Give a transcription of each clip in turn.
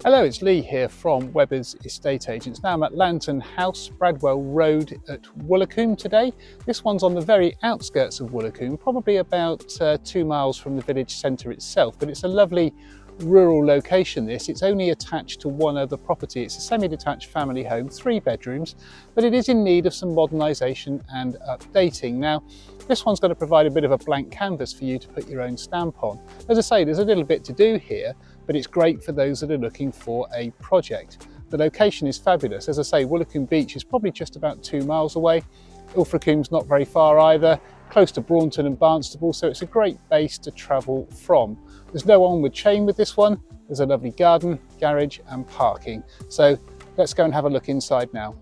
Hello, it's Lee here from Webber's Estate Agents. Now I'm at Lantern House, Bradwell Road at Woolacombe today. This one's on the very outskirts of Woolacombe, probably about 2 miles from the village centre itself, but it's a lovely rural location this. It's only attached to one other property. It's a semi-detached family home, 3 bedrooms, but it is in need of some modernisation and updating. Now, this one's going to provide a bit of a blank canvas for you to put your own stamp on. As I say, there's a little bit to do here, but it's great for those that are looking for a project. The location is fabulous. As I say, Woolacombe Beach is probably just about 2 miles away. Ilfracombe's not very far either, close to Braunton and Barnstable, so it's a great base to travel from. There's no onward chain with this one. There's a lovely garden, garage and parking. So let's go and have a look inside now.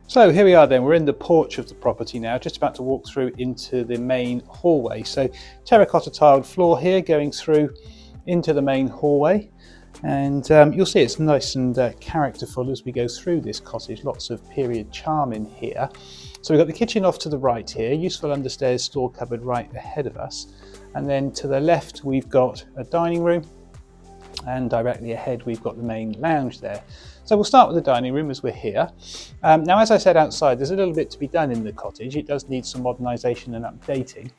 So here we are then, we're in the porch of the property now, just about to walk through into the main hallway. So terracotta tiled floor here going through into the main hallway, and you'll see it's nice and characterful as we go through this cottage. Lots of period charm in here. So we've got the kitchen off to the right here, useful understairs store cupboard right ahead of us, and then to the left we've got a dining room, and directly ahead we've got the main lounge there. So we'll start with the dining room as we're here. Now, as I said outside, there's a little bit to be done in the cottage. It does need some modernisation and updating,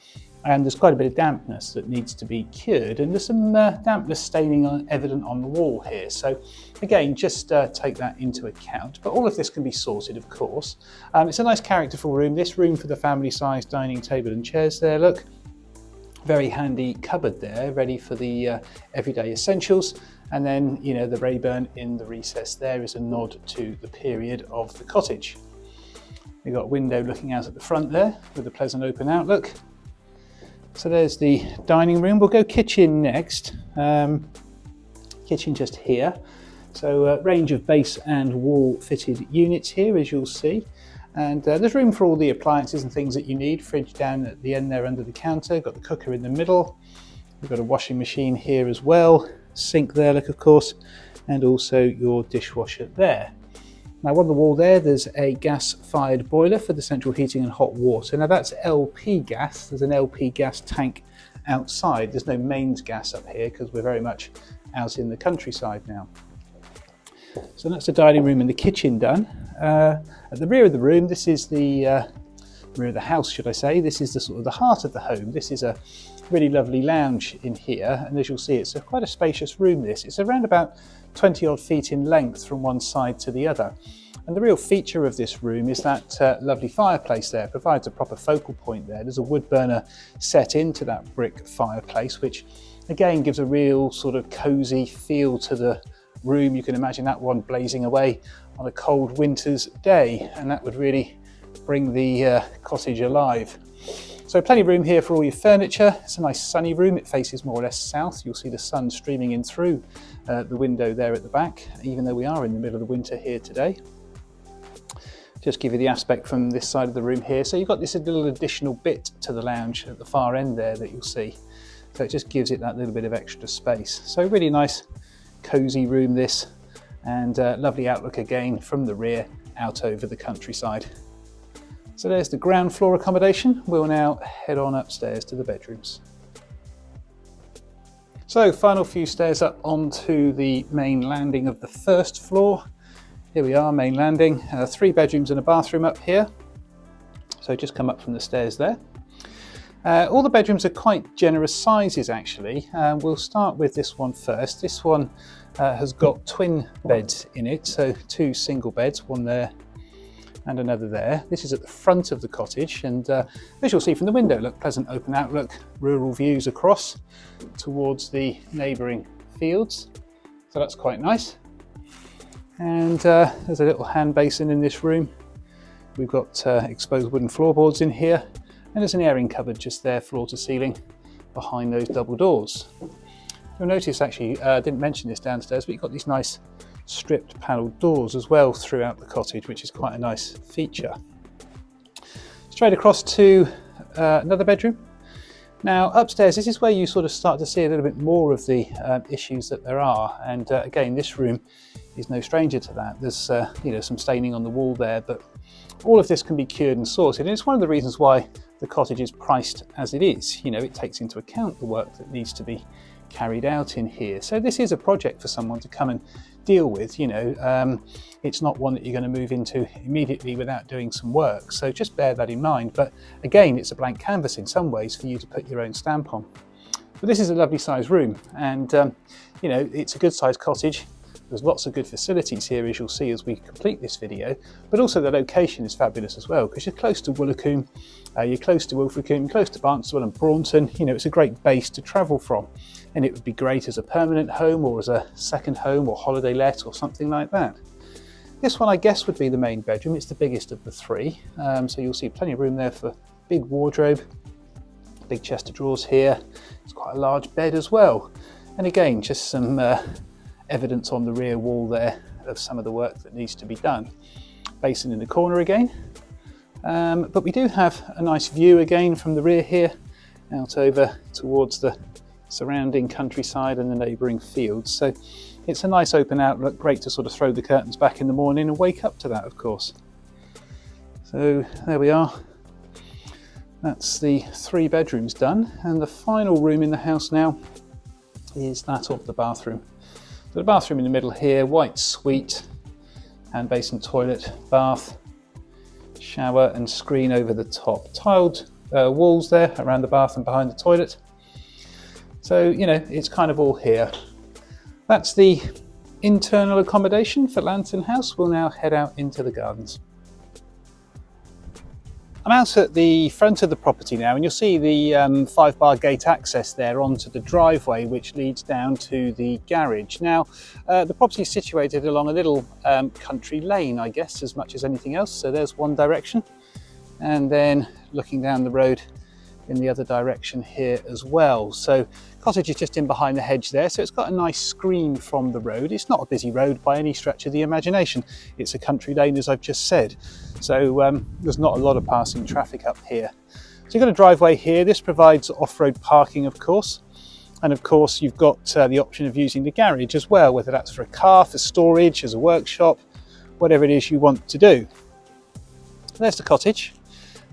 and there's quite a bit of dampness that needs to be cured, and there's some dampness staining evident on the wall here. So again, just take that into account, but all of this can be sorted, of course. It's a nice characterful room. This room for the family size dining table and chairs there, look. Very handy cupboard there, ready for the everyday essentials. And then, you know, the Rayburn in the recess there is a nod to the period of the cottage. We've got a window looking out at the front there with a pleasant open outlook. So there's the dining room. We'll go kitchen next. Kitchen just here. So a range of base and wall fitted units here, as you'll see. And there's room for all the appliances and things that you need. Fridge down at the end there under the counter. Got the cooker in the middle. We've got a washing machine here as well. Sink there, look, of course, and also your dishwasher there. Now on the wall there, there's a gas-fired boiler for the central heating and hot water. Now that's LP gas. There's an LP gas tank outside. There's no mains gas up here because we're very much out in the countryside now. So that's the dining room and the kitchen done. At the rear of the room, this is the rear of the house, should I say. This is the sort of the heart of the home. This is a really lovely lounge in here, and as you'll see, it's quite a spacious room. It's around about 20 odd feet in length from one side to the other. And the real feature of this room is that lovely fireplace there. It provides a proper focal point there. There's a wood burner set into that brick fireplace, which again gives a real sort of cosy feel to the room. You can imagine that one blazing away on a cold winter's day, and that would really bring the cottage alive. So plenty of room here for all your furniture. It's a nice sunny room. It faces more or less south. You'll see the sun streaming in through the window there at the back, even though we are in the middle of the winter here today. Just give you the aspect from this side of the room here. So you've got this little additional bit to the lounge at the far end there that you'll see. So it just gives it that little bit of extra space. So really nice, cosy room this, and lovely outlook again from the rear out over the countryside. So there's the ground floor accommodation. We'll now head on upstairs to the bedrooms. So final few stairs up onto the main landing of the first floor. Here we are, main landing. 3 bedrooms and a bathroom up here. So just come up from the stairs there. All the bedrooms are quite generous sizes actually. We'll start with this one first. This one has got twin beds in it, so 2 single beds, one there and another there. This is at the front of the cottage, and as you'll see from the window, look, pleasant open outlook, rural views across towards the neighbouring fields. So that's quite nice. And there's a little hand basin in this room. We've got exposed wooden floorboards in here, and there's an airing cupboard just there, floor to ceiling, behind those double doors. You'll notice actually, I didn't mention this downstairs, but you've got these nice stripped panelled doors as well throughout the cottage, which is quite a nice feature. Straight across to another bedroom. Now upstairs, this is where you sort of start to see a little bit more of the issues that there are, and again, this room is no stranger to that. There's you know, some staining on the wall there, but all of this can be cured and sorted, and it's one of the reasons why the cottage is priced as it is. You know, it takes into account the work that needs to be carried out in here. So this is a project for someone to come and deal with. You know, it's not one that you're going to move into immediately without doing some work. So just bear that in mind. But again, it's a blank canvas in some ways for you to put your own stamp on. But this is a lovely sized room, and you know, it's a good sized cottage. There's lots of good facilities here, as you'll see as we complete this video, but also the location is fabulous as well, because you're close to Woolacombe, you're close to ilfracombe, close to Bradwell and Braunton. You know, it's a great base to travel from, and it would be great as a permanent home or as a second home or holiday let or something like that. This one, I guess, would be the main bedroom. It's the biggest of the three, so you'll see plenty of room there for big wardrobe, big chest of drawers here. It's quite a large bed as well, and again, just some evidence on the rear wall there of some of the work that needs to be done. Basin in the corner again, but we do have a nice view again from the rear here out over towards the surrounding countryside and the neighbouring fields. So it's a nice open outlook, great to sort of throw the curtains back in the morning and wake up to that, of course. So there we are. That's the 3 bedrooms done, and the final room in the house now is that of the bathroom. So the bathroom in the middle here, white suite, hand basin, toilet, bath, shower and screen over the top. Tiled walls there around the bath and behind the toilet. So, you know, it's kind of all here. That's the internal accommodation for Lantern House. We'll now head out into the gardens. I'm out at the front of the property now, and you'll see the 5-bar gate access there onto the driveway, which leads down to the garage. Now, the property is situated along a little country lane, I guess, as much as anything else. So there's one direction, and then looking down the road in the other direction here as well. So cottage is just in behind the hedge there, so it's got a nice screen from the road. It's not a busy road by any stretch of the imagination. It's a country lane, as I've just said. So there's not a lot of passing traffic up here. So you've got a driveway here. This provides off-road parking, of course. And of course, you've got the option of using the garage as well, whether that's for a car, for storage, as a workshop, whatever it is you want to do. There's the cottage.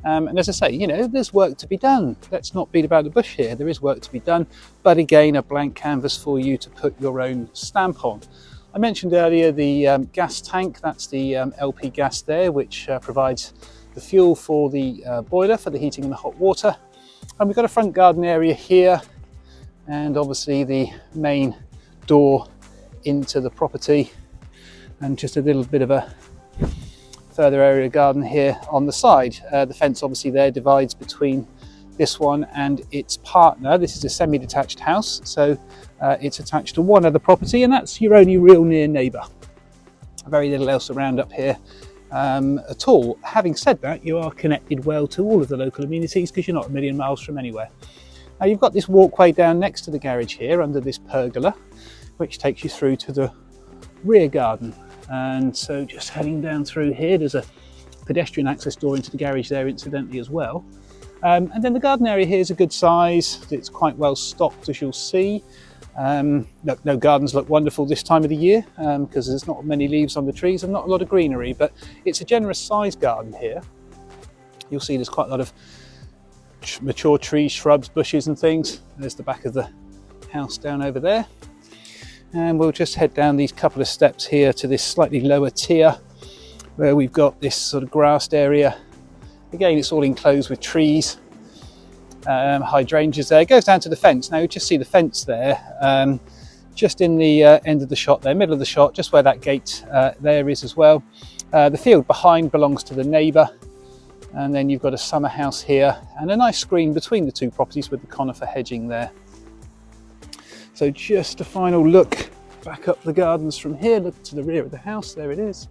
And as I say, you know, there's work to be done. Let's not beat about the bush here. There is work to be done, but again, a blank canvas for you to put your own stamp on. I mentioned earlier the gas tank. That's the LP gas there, which provides the fuel for the boiler for the heating and the hot water. And we've got a front garden area here, and obviously the main door into the property, and just a little bit of a further area of garden here on the side. The fence obviously there divides between this one and its partner. This is a semi-detached house, so it's attached to one other property, and that's your only real near neighbour. Very little else around up here at all. Having said that, you are connected well to all of the local amenities because you're not a million miles from anywhere. Now you've got this walkway down next to the garage here under this pergola, which takes you through to the rear garden. And so just heading down through here, there's a pedestrian access door into the garage there incidentally as well. And then the garden area here is a good size. It's quite well stocked, as you'll see. No gardens look wonderful this time of the year because there's not many leaves on the trees and not a lot of greenery, but it's a generous sized garden here. You'll see there's quite a lot of mature trees, shrubs, bushes and things. There's the back of the house down over there. And we'll just head down these couple of steps here to this slightly lower tier where we've got this sort of grassed area. Again, it's all enclosed with trees, hydrangeas there. It goes down to the fence. Now you just see the fence there, just in the end of the shot there, middle of the shot, just where that gate there is as well. The field behind belongs to the neighbour. And then you've got a summer house here and a nice screen between the two properties with the conifer hedging there. So just a final look back up the gardens from here, look to the rear of the house, there it is.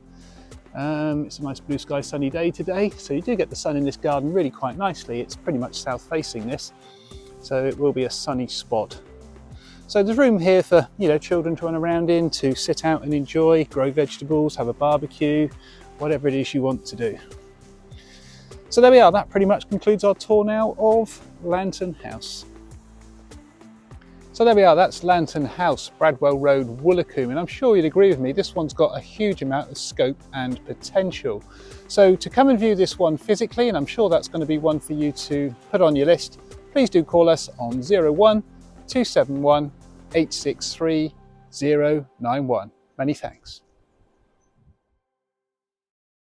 It's a nice blue sky sunny day today, so you do get the sun in this garden really quite nicely. It's pretty much south facing this, so it will be a sunny spot. So there's room here for, you know, children to run around in, to sit out and enjoy, grow vegetables, have a barbecue, whatever it is you want to do. So there we are, that pretty much concludes our tour now of Lantern House. So there we are, that's Lantern House, Bradwell Road, Woolacombe, and I'm sure you'd agree with me, this one's got a huge amount of scope and potential. So to come and view this one physically, and I'm sure that's going to be one for you to put on your list, please do call us on 01 271 863 091. Many thanks.